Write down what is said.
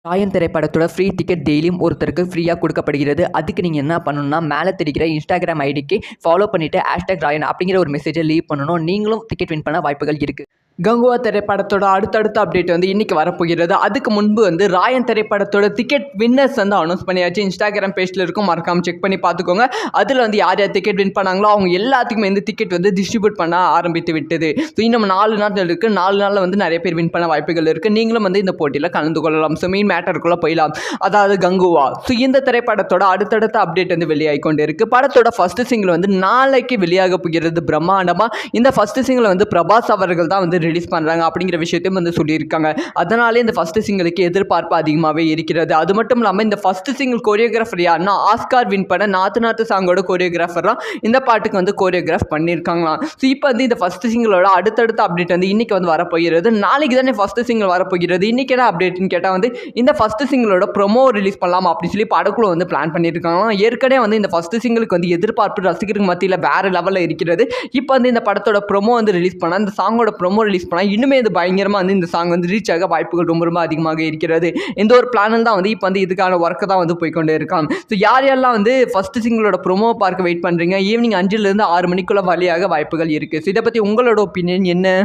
ராயன் திரைப்படத்தோட free ticket டெய்லியும் ஒருத்தருக்கு ஃப்ரீயாக கொடுக்கப்படுகிறது. அதுக்கு நீங்கள் என்ன பண்ணணும்னா, மேலே தெரிகிற இன்ஸ்டாகிராம் ஐடிக்கு ஃபாலோ பண்ணிவிட்டு #ராயன் அப்படிங்கிற ஒரு மெசேஜை லீவ் பண்ணணும். நீங்களும் டிக்கெட் வின் பண்ண வாய்ப்புகள் இருக்குது. கங்குவா திரைப்படத்தோட அடுத்தடுத்த அப்டேட் இன்னைக்கு வரப்போகிறது. அதுக்கு முன்பு ராயன் திரைப்படத்தோட டிக்கெட் வின்னர்ஸ் அனௌன்ஸ் பண்ணியாச்சு. இன்ஸ்டாகிராம் பேஜில் இருக்கும், மறக்காம செக் பண்ணி பார்த்துக்கோங்க. அதில் யார் யார் டிக்கெட் வின் பண்ணாங்களோ அவங்க எல்லாத்துக்குமே டிக்கெட் டிஸ்ட்ரிபியூட் பண்ண ஆரம்பித்து விட்டது. ஸோ இன்னும் 4 நாட்கள் இருக்குது. 4 நாளில் நிறைய பேர் வின் பண்ண வாய்ப்புகள் இருக்குது. நீங்களும் இந்த போட்டியில் கலந்து கொள்ளலாம். ஸோ மெயின் மேட்டருக்குள்ளே போயிடலாம். அதாவது கங்குவா. ஸோ இந்த திரைப்படத்தோட அடுத்தடுத்த அப்டேட் வெளியாகி கொண்டு இருக்குது. படத்தோட ஃபர்ஸ்ட் சிங்கிள் நாளைக்கு வெளியாக போகிறது பிரம்மாண்டமாக. இந்த ஃபர்ஸ்ட் சிங்கிள் பிரபாஸ் அவர்கள் தான் ரிலீஸ் பண்ணுறாங்க அப்படிங்கிற விஷயத்தையும் சொல்லியிருக்காங்க. அதனாலே இந்த ஃபர்ஸ்ட் சிங்கிளுக்கு எதிர்பார்ப்பு அதிகமாகவே இருக்கிறது. அது மட்டும் இல்லாமல் இந்த ஃபர்ஸ்ட் சிங்கிள் கோரியோகிராஃபர் யாருன்னா, ஆஸ்கார் வின் பண்ண நாத்து நாத்து சாங்கோட கோரியோகிராஃபர் தான் இந்த பாட்டுக்கு கோரியோகிராஃப் பண்ணியிருக்காங்களாம். ஸோ இப்போ இந்த ஃபர்ஸ்ட் சிங்கிளோட அடுத்தடுத்த அப்டேட் இன்னைக்கு வரப்போகிறது. நாளைக்கு தானே ஃபர்ஸ்ட் சிங்கிள் வரப்போகிறது. இன்னைக்கு என்ன அப்டேட்னு கேட்டால் இந்த ஃபர்ஸ்ட் சிங்கிளோட ப்ரொமோ ரிலீஸ் பண்ணலாம் அப்படின்னு சொல்லி படக்குழு பிளான் பண்ணியிருக்காங்களாம். ஏற்கனவே இந்த ஃபர்ஸ்ட் சிங்கிளுக்கு எதிர்பார்ப்பு ரசிகருக்கு மத்தியில் வேறு லெவலில் இருக்கிறது. இப்போ இந்த படத்தோட ப்ரொமோ ரிலீஸ் பண்ணால், இந்த சாங்கோட ப்ரொமோ ரிலீஸ் பண்ணால் இன்னுமே பயங்கரமாக இந்த சாங் ரீச் ஆக வாய்ப்புகள் ரொம்ப ரொம்ப அதிகமாக இருக்கிறது. இந்த ஒரு பிளானில் தான் இப்போ இதுக்கான ஒர்க்கை தான் போய்கொண்டே இருக்கலாம். ஸோ யார் யாரெல்லாம் ஃபர்ஸ்ட் சிங்கிளோட ப்ரொமோ பார்க்க வெயிட் பண்ணுறீங்க, ஈவினிங் 5 to 6 மணிக்குள்ள வழியாக வாய்ப்புகள் இருக்குது. ஸோ இதை பற்றி உங்களோட ஒப்பீனியன் என்ன?